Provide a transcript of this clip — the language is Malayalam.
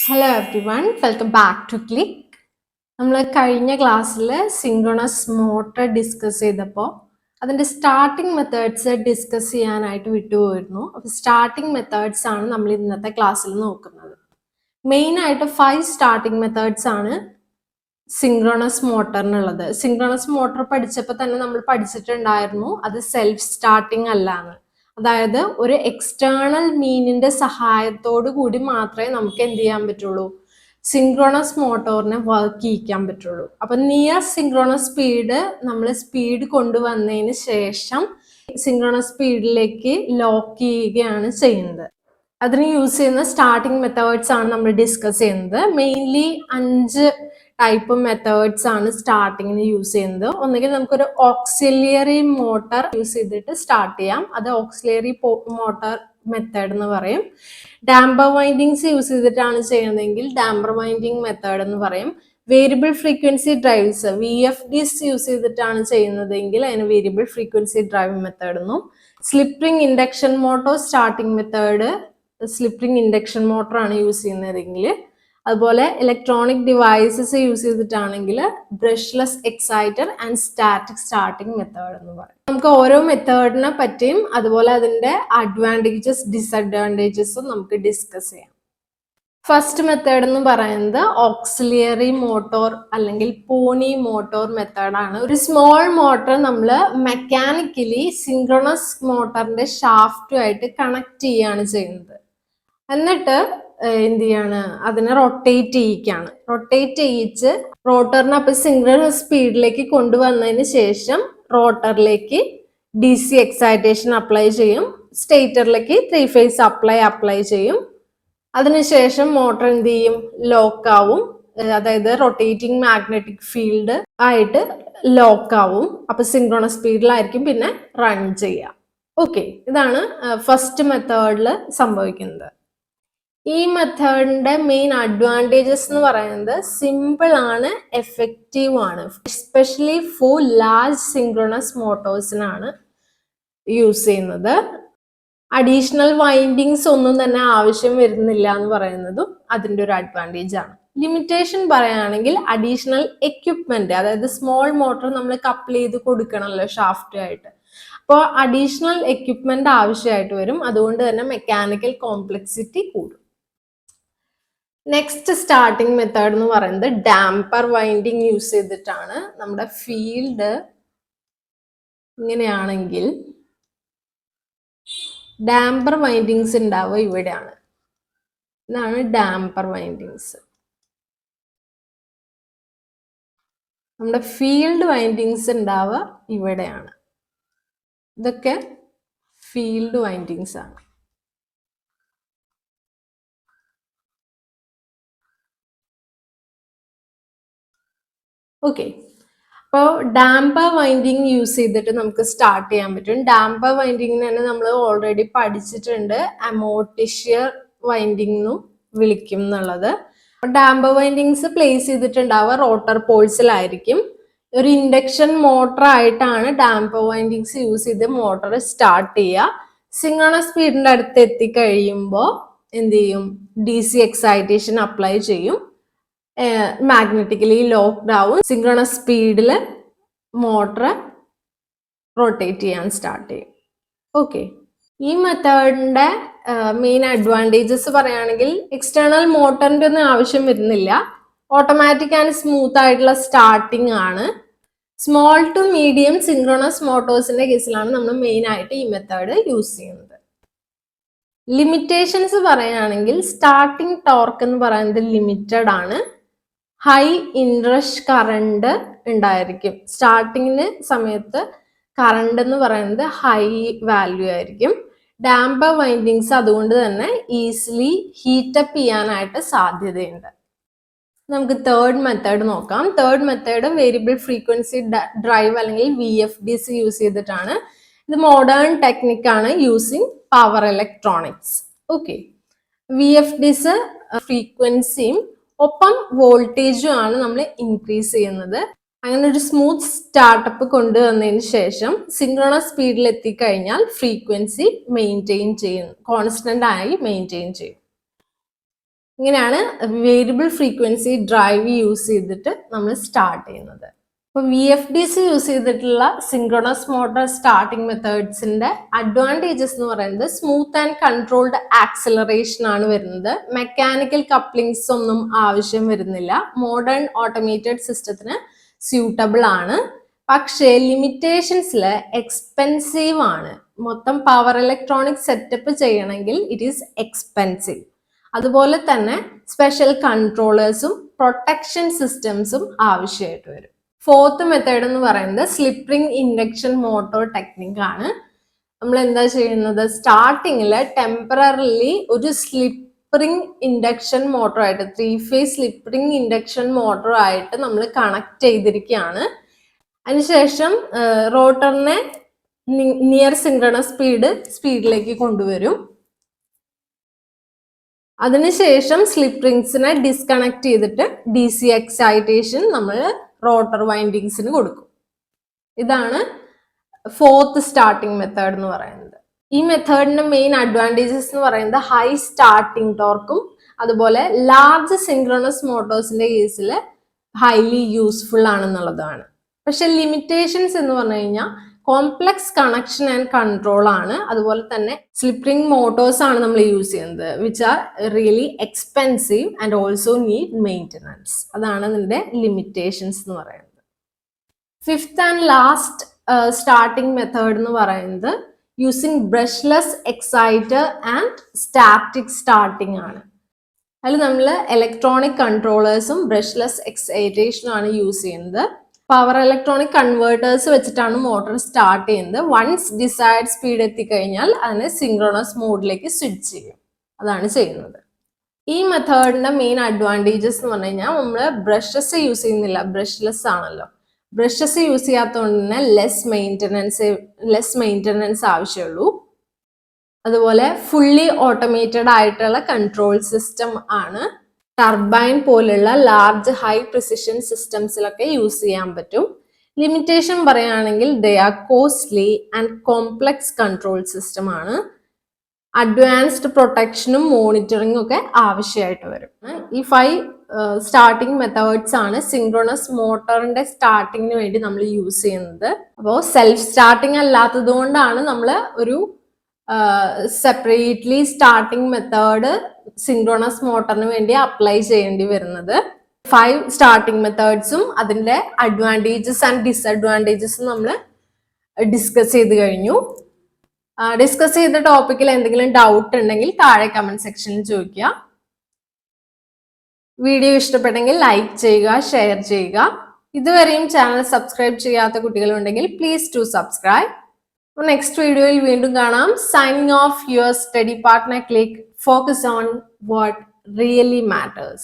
Hello everyone, welcome back to click. നമ്മൾ കഴിഞ്ഞ ക്ലാസ്സിൽ സിങ്ക്രണസ് മോട്ടർ ഡിസ്കസ് ചെയ്തപ്പോൾ അതിൻ്റെ സ്റ്റാർട്ടിംഗ് മെത്തേഡ്സ് ഡിസ്കസ് ചെയ്യാനായിട്ട് വിട്ടുപോയിരുന്നു. അപ്പോൾ സ്റ്റാർട്ടിംഗ് മെത്തേഡ്സ് ആണ് നമ്മൾ ഇന്നത്തെ ക്ലാസ്സിൽ നോക്കുന്നത്. മെയിനായിട്ട് 5 സ്റ്റാർട്ടിംഗ് മെത്തേഡ്സ് ആണ് സിങ്ക്രണസ് മോട്ടറിനുള്ളത്. സിങ്ക്രണസ് മോട്ടർ പഠിച്ചപ്പോൾ തന്നെ നമ്മൾ പഠിച്ചിട്ടുണ്ടായിരുന്നു അത് സെൽഫ് സ്റ്റാർട്ടിംഗ് അല്ലാന്ന്. അതായത് ഒരു എക്സ്റ്റേണൽ മീനിന്റെ സഹായത്തോടു കൂടി മാത്രമേ നമുക്ക് എന്ത് ചെയ്യാൻ പറ്റുള്ളൂ, സിങ്ക്രണസ് മോട്ടോറിനെ വർക്ക് ചെയ്യിക്കാൻ പറ്റുള്ളൂ. അപ്പൊ നിയർ സിങ്ക്രണസ് സ്പീഡ് നമ്മൾ സ്പീഡ് കൊണ്ടുവന്നതിന് ശേഷം സിങ്ക്രണസ് സ്പീഡിലേക്ക് ലോക്ക് ചെയ്യുകയാണ് ചെയ്യുന്നത്. അതിന് യൂസ് ചെയ്യുന്ന സ്റ്റാർട്ടിംഗ് മെത്തേഡ്സ് ആണ് നമ്മൾ ഡിസ്കസ് ചെയ്യുന്നത്. മെയിൻലി 5 ടൈപ്പ് മെത്തേഡ്സ് ആണ് സ്റ്റാർട്ടിങ്ങിന് യൂസ് ചെയ്യുന്നത്. ഒന്നുകിൽ നമുക്കൊരു ഓക്സിലിയറി മോട്ടർ യൂസ് ചെയ്തിട്ട് സ്റ്റാർട്ട് ചെയ്യാം, അത് ഓക്സിലിയറി മോട്ടർ മെത്തേഡ് എന്ന് പറയും. ഡാംപർ വൈൻഡിങ്സ് യൂസ് ചെയ്തിട്ടാണ് ചെയ്യുന്നതെങ്കിൽ ഡാംപർ വൈൻഡിങ് മെത്തേഡ് എന്ന് പറയും. Variable frequency drives VFDs use ചെയ്തിട്ടാണ് ചെയ്യുന്നതെങ്കിൽ അതിന് വേരിയബിൾ ഫ്രീക്വൻസി ഡ്രൈവ് മെത്തേഡ് എന്നും. Slip ring induction motor starting method slip ring induction motor ആണ് യൂസ് ചെയ്യുന്നതെങ്കിൽ, അതുപോലെ ഇലക്ട്രോണിക് ഡിവൈസസ് യൂസ് ചെയ്തിട്ടാണെങ്കിൽ brushless exciter and static starting method എന്ന് പറയും. നമുക്ക് ഓരോ മെത്തേഡിനെ പറ്റിയും അതുപോലെ അതിന്റെ അഡ്വാൻറ്റേജസ് ഡിസഡ്വാൻറ്റേജസും നമുക്ക് ഡിസ്കസ് ചെയ്യാം. ഫസ്റ്റ് മെത്തേഡ് എന്ന് പറയുന്നത് ഓക്സിലിയറി മോട്ടോർ അല്ലെങ്കിൽ പോണി മോട്ടോർ മെത്തേഡാണ്. ഒരു സ്മോൾ മോട്ടർ നമ്മൾ മെക്കാനിക്കലി സിങ്ക്രണസ് മോട്ടറിന്റെ ഷാഫ്റ്റുമായിട്ട് കണക്ട് ചെയ്യാണ് ചെയ്യുന്നത്. എന്നിട്ട് എന്ത് ചെയ്യാണ്, അതിനെ റൊട്ടേറ്റ് ചെയ്യിക്കാണ്. റൊട്ടേറ്റ് ചെയ്യിച്ച് റോട്ടറിനെ അപ്പൊ സിങ്ക്രണസ് സ്പീഡിലേക്ക് കൊണ്ടുവന്നതിന് ശേഷം റോട്ടറിലേക്ക് DC എക്സൈറ്റേഷൻ അപ്ലൈ ചെയ്യും, സ്റ്റേറ്ററിലേക്ക് 3 ഫേസ് അപ്ലൈ ചെയ്യും. അതിനുശേഷം മോട്ടർ എന്ത് ചെയ്യും, ലോക്ക് ആവും. അതായത് റൊട്ടേറ്റിംഗ് മാഗ്നറ്റിക് ഫീൽഡ് ആയിട്ട് ലോക്ക് ആവും. അപ്പൊ സിങ്ക്രണസ് സ്പീഡിലായിരിക്കും പിന്നെ റൺ ചെയ്യുക. ഓക്കെ, ഇതാണ് ഫസ്റ്റ് മെത്തേഡിൽ സംഭവിക്കുന്നത്. ഈ മെത്തേഡിന്റെ മെയിൻ അഡ്വാൻറ്റേജസ് എന്ന് പറയുന്നത് സിമ്പിൾ ആണ്, എഫക്റ്റീവ് ആണ്. എസ്പെഷ്യലി ഫോർ ലാർജ് സിങ്ക്രണസ് മോട്ടോഴ്സിനാണ് യൂസ് ചെയ്യുന്നത്. അഡീഷണൽ വൈൻഡിങ്സ് ഒന്നും തന്നെ ആവശ്യം വരുന്നില്ല എന്ന് പറയുന്നതും അതിൻ്റെ ഒരു അഡ്വാൻറ്റേജ് ആണ്. ലിമിറ്റേഷൻ പറയുകയാണെങ്കിൽ അഡീഷണൽ എക്യുപ്മെന്റ്, അതായത് സ്മോൾ മോട്ടർ നമ്മൾ കപ്പിൾ ചെയ്ത് കൊടുക്കണമല്ലോ ഷാഫ്റ്റുമായിട്ട്. അപ്പോൾ അഡീഷണൽ എക്യുപ്മെന്റ് ആവശ്യമായിട്ട് വരും. അതുകൊണ്ട് തന്നെ മെക്കാനിക്കൽ കോംപ്ലക്സിറ്റി കൂടും. നെക്സ്റ്റ് സ്റ്റാർട്ടിംഗ് മെത്തേഡ് എന്ന് പറയുന്നത് ഡാംപർ വൈൻഡിങ് യൂസ് ചെയ്തിട്ടാണ്. നമ്മുടെ ഫീൽഡ് ഇങ്ങനെയാണെങ്കിൽ ഡാംപർ വൈൻഡിങ്സ് ഉണ്ടാവുക ഇവിടെയാണ്. ഇതാണ് ഡാംപർ വൈൻഡിങ്സ്. നമ്മുടെ ഫീൽഡ് വൈൻഡിങ്സ് ഉണ്ടാവുക ഇവിടെയാണ്. ഇതൊക്കെ ഫീൽഡ് വൈൻഡിങ്സ് ആണ്. ഓക്കെ, അപ്പോൾ ഡാംപർ വൈൻഡിങ് യൂസ് ചെയ്തിട്ട് നമുക്ക് സ്റ്റാർട്ട് ചെയ്യാൻ പറ്റും. ഡാംപർ വൈൻഡിങ്ങിന് തന്നെ നമ്മൾ ഓൾറെഡി പഠിച്ചിട്ടുണ്ട്, അമോർട്ടിഷ്യർ വൈൻഡിങ് എന്നും വിളിക്കും എന്നുള്ളത്. ഡാംപർ വൈൻഡിങ്സ് പ്ലേസ് ചെയ്തിട്ടുണ്ടാവുക റോട്ടർ പോൾസിലായിരിക്കും. ഒരു ഇൻഡക്ഷൻ മോട്ടർ ആയിട്ടാണ് ഡാംപർ വൈൻഡിങ്സ് യൂസ് ചെയ്ത് മോട്ടർ സ്റ്റാർട്ട് ചെയ്യുക. സിങ്ക്രണസ് സ്പീഡിന്റെ അടുത്ത് എത്തിക്കഴിയുമ്പോൾ എന്ത് ചെയ്യും, DC എക്സൈറ്റേഷൻ അപ്ലൈ ചെയ്യും, മാഗ്നറ്റിക്കലി ലോക്ക്ഡ് ആവും. സിങ്ക്രണസ് സ്പീഡിൽ മോട്ടർ റൊട്ടേറ്റ് ചെയ്യാൻ സ്റ്റാർട്ട് ചെയ്യും. ഓക്കെ, ഈ മെത്തേഡിന്റെ മെയിൻ അഡ്വാൻറ്റേജസ് പറയുകയാണെങ്കിൽ എക്സ്റ്റേണൽ മോട്ടറിന്റെ ഒന്നും ആവശ്യം വരുന്നില്ല. ഓട്ടോമാറ്റിക് ആൻഡ് സ്മൂത്ത് ആയിട്ടുള്ള സ്റ്റാർട്ടിംഗ് ആണ്. സ്മോൾ ടു മീഡിയം സിങ്ക്രണസ് മോട്ടോഴ്സിന്റെ കേസിലാണ് നമ്മൾ മെയിൻ ആയിട്ട് ഈ മെത്തേഡ് യൂസ് ചെയ്യുന്നത്. ലിമിറ്റേഷൻസ് പറയുകയാണെങ്കിൽ സ്റ്റാർട്ടിംഗ് ടോർക്ക് എന്ന് പറയുന്നത് ലിമിറ്റഡ് ആണ്. ഹൈ ഇൻറഷ് കറണ്ട് ഉണ്ടായിരിക്കും. സ്റ്റാർട്ടിങ്ങിന് സമയത്ത് കറണ്ട് എന്ന് പറയുന്നത് ഹൈ വാല്യൂ ആയിരിക്കും. ഡാംപർ വൈൻഡിങ്സ് അതുകൊണ്ട് തന്നെ ഈസിലി ഹീറ്റപ്പ് ചെയ്യാനായിട്ട് സാധ്യതയുണ്ട്. നമുക്ക് തേർഡ് മെത്തേഡ് നോക്കാം. Third method variable frequency drive അല്ലെങ്കിൽ VFDs യൂസ് ചെയ്തിട്ടാണ്. ഇത് മോഡേൺ ടെക്നിക്കാണ് using power electronics. Okay, VFDs ഫ്രീക്വൻസിയും ഒപ്പം വോൾട്ടേജും ആണ് നമ്മൾ ഇൻക്രീസ് ചെയ്യുന്നത്. അങ്ങനെ ഒരു സ്മൂത്ത് സ്റ്റാർട്ടപ്പ് കൊണ്ടുവന്നതിന് ശേഷം സിങ്ക്രണസ് സ്പീഡിൽ എത്തിക്കഴിഞ്ഞാൽ ഫ്രീക്വൻസി മെയിൻറ്റെയിൻ ചെയ്യും, കോൺസ്റ്റന്റ് ആയി മെയിൻറ്റെയിൻ ചെയ്യും. ഇങ്ങനെയാണ് വേരിയബിൾ ഫ്രീക്വൻസി ഡ്രൈവ് യൂസ് ചെയ്തിട്ട് നമ്മൾ സ്റ്റാർട്ട് ചെയ്യുന്നത്. ഇപ്പോൾ VFDs യൂസ് ചെയ്തിട്ടുള്ള സിങ്ക്രണസ് മോട്ടോർ സ്റ്റാർട്ടിംഗ് മെത്തേഡ്സിന്റെ അഡ്വാൻറ്റേജസ് എന്ന് പറയുന്നത് സ്മൂത്ത് ആൻഡ് കൺട്രോൾഡ് ആക്സിലറേഷൻ ആണ് വരുന്നത്. മെക്കാനിക്കൽ കപ്ലിങ്സ് ഒന്നും ആവശ്യം വരുന്നില്ല. മോഡേൺ ഓട്ടോമേറ്റഡ് സിസ്റ്റത്തിന് സ്യൂട്ടബിൾ ആണ്. പക്ഷേ ലിമിറ്റേഷൻസിൽ എക്സ്പെൻസീവ് ആണ്. മൊത്തം പവർ ഇലക്ട്രോണിക് സെറ്റപ്പ് ചെയ്യണമെങ്കിൽ ഇറ്റ് ഈസ് എക്സ്പെൻസീവ്. അതുപോലെ തന്നെ സ്പെഷ്യൽ കൺട്രോളേഴ്സും പ്രൊട്ടക്ഷൻ സിസ്റ്റംസും ആവശ്യമായിട്ട് വരും. ഫോർത്ത് മെത്തേഡ് എന്ന് പറയുന്നത് slip ring induction motor technique ആണ്. നമ്മൾ എന്താ ചെയ്യുന്നത്, സ്റ്റാർട്ടിങ്ങിൽ ടെമ്പററിലി ഒരു സ്ലിപ്പ് റിംഗ് ഇൻഡക്ഷൻ മോട്ടറായിട്ട് 3-phase സ്ലിപ്പ് റിംഗ് ഇൻഡക്ഷൻ മോട്ടറായിട്ട് നമ്മൾ കണക്ട് ചെയ്തിരിക്കുകയാണ്. അതിനുശേഷം റോട്ടറിനെ നിയർ സിങ്ക്രണസ് സ്പീഡിലേക്ക് കൊണ്ടുവരും. അതിനുശേഷം സ്ലിപ്പ് റിംഗ്സിനെ ഡിസ്കണക്ട് ചെയ്തിട്ട് DC എക്സൈറ്റേഷൻ നമ്മൾ റോട്ടർ വൈൻഡിങ്സിന് കൊടുക്കും. ഇതാണ് ഫോർത്ത് സ്റ്റാർട്ടിംഗ് മെത്തേഡ് എന്ന് പറയുന്നത്. ഈ മെത്തേഡിന്റെ മെയിൻ അഡ്വാൻറ്റേജസ് എന്ന് പറയുന്നത് ഹൈ സ്റ്റാർട്ടിംഗ് ടോർക്കും അതുപോലെ ലാർജ് സിങ്ക്രണസ് മോട്ടോഴ്സിന്റെ കേസിൽ ഹൈലി യൂസ്ഫുൾ ആണെന്നുള്ളതാണ്. പക്ഷെ ലിമിറ്റേഷൻസ് എന്ന് പറഞ്ഞു കഴിഞ്ഞാൽ കോംപ്ലക്സ് കണക്ഷൻ ആൻഡ് കൺട്രോൾ ആണ്. അതുപോലെ തന്നെ സ്ലിപ്പ് റിംഗ് മോട്ടോഴ്സ് ആണ് നമ്മൾ യൂസ് ചെയ്യുന്നത്, which are really expensive and also need maintenance. അതാണ് ഇതിന്റെ ലിമിറ്റേഷൻസ് എന്ന് പറയുന്നത്. Fifth and last starting method എന്ന് പറയുന്നത് using brushless exciter and static starting ആണ്. അതിൽ നമ്മൾ ഇലക്ട്രോണിക് കൺട്രോളേഴ്സും ബ്രഷ്ലെസ് എക്സൈറ്റേഷനും ആണ് യൂസ് ചെയ്യുന്നത്. പവർ ഇലക്ട്രോണിക് കൺവേർട്ടേഴ്സ് വെച്ചിട്ടാണ് മോട്ടോർ സ്റ്റാർട്ട് ചെയ്യുന്നത്. വൺസ് ഡിസൈർഡ് സ്പീഡ് എത്തിക്കഴിഞ്ഞാൽ അതിനെ സിങ്ക്രണസ് മോഡിലേക്ക് സ്വിച്ച് ചെയ്യും. അതാണ് ചെയ്യുന്നത്. ഈ മെത്തേഡിന്റെ മെയിൻ അഡ്വാൻറ്റേജസ് എന്ന് പറഞ്ഞു കഴിഞ്ഞാൽ നമ്മൾ ബ്രഷസ് യൂസ് ചെയ്യുന്നില്ല, ബ്രഷ്ലെസ് ആണല്ലോ. ബ്രഷസ് യൂസ് ചെയ്യാത്തതുകൊണ്ട് തന്നെ ലെസ് മെയിൻ്റനൻസ് ആവശ്യമുള്ളൂ. അതുപോലെ ഫുള്ളി ഓട്ടോമേറ്റഡ് ആയിട്ടുള്ള കൺട്രോൾ സിസ്റ്റം ആണ്. ടർബൈൻ പോലുള്ള ലാർജ് ഹൈ പ്രിസിഷൻ സിസ്റ്റംസിലൊക്കെ യൂസ് ചെയ്യാൻ പറ്റും. ലിമിറ്റേഷൻ പറയുകയാണെങ്കിൽ they are costly and complex control system ആണ്. അഡ്വാൻസ്ഡ് പ്രൊട്ടക്ഷനും മോണിറ്ററിങ്ങും ഒക്കെ ആവശ്യമായിട്ട് വരും. ഈ 5 സ്റ്റാർട്ടിംഗ് മെത്തേഡ്സ് ആണ് സിങ്ക്രണസ് മോട്ടറിന്റെ സ്റ്റാർട്ടിങ്ങിന് വേണ്ടി നമ്മൾ യൂസ് ചെയ്യുന്നത്. അപ്പോൾ സെൽഫ് സ്റ്റാർട്ടിങ് അല്ലാത്തത് കൊണ്ടാണ് നമ്മൾ ഒരു സെപ്പറേറ്റ്ലി സ്റ്റാർട്ടിംഗ് മെത്തേഡ് സിങ്ക്രണസ് മോട്ടറിന് വേണ്ടി അപ്ലൈ ചെയ്യേണ്ടി വരുന്നത്. 5 സ്റ്റാർട്ടിംഗ് മെത്തേഡ്സും അതിന്റെ അഡ്വാൻറ്റേജസ് ആൻഡ് ഡിസഡ്വാൻറ്റേജസും നമ്മൾ ഡിസ്കസ് ചെയ്ത് കഴിഞ്ഞു. ഡിസ്കസ് ചെയ്ത ടോപ്പിക്കിൽ എന്തെങ്കിലും ഡൗട്ട് ഉണ്ടെങ്കിൽ താഴെ കമന്റ് സെക്ഷനിൽ ചോദിക്കുക. വീഡിയോ ഇഷ്ടപ്പെട്ടെങ്കിൽ ലൈക്ക് ചെയ്യുക, ഷെയർ ചെയ്യുക. ഇതുവരെയും ചാനൽ സബ്സ്ക്രൈബ് ചെയ്യാത്ത കുട്ടികളുണ്ടെങ്കിൽ പ്ലീസ് ടു സബ്സ്ക്രൈബ്. നെക്സ്റ്റ് വീഡിയോയിൽ വീണ്ടും കാണാം. Signing off your study partner click. Focus on what really matters.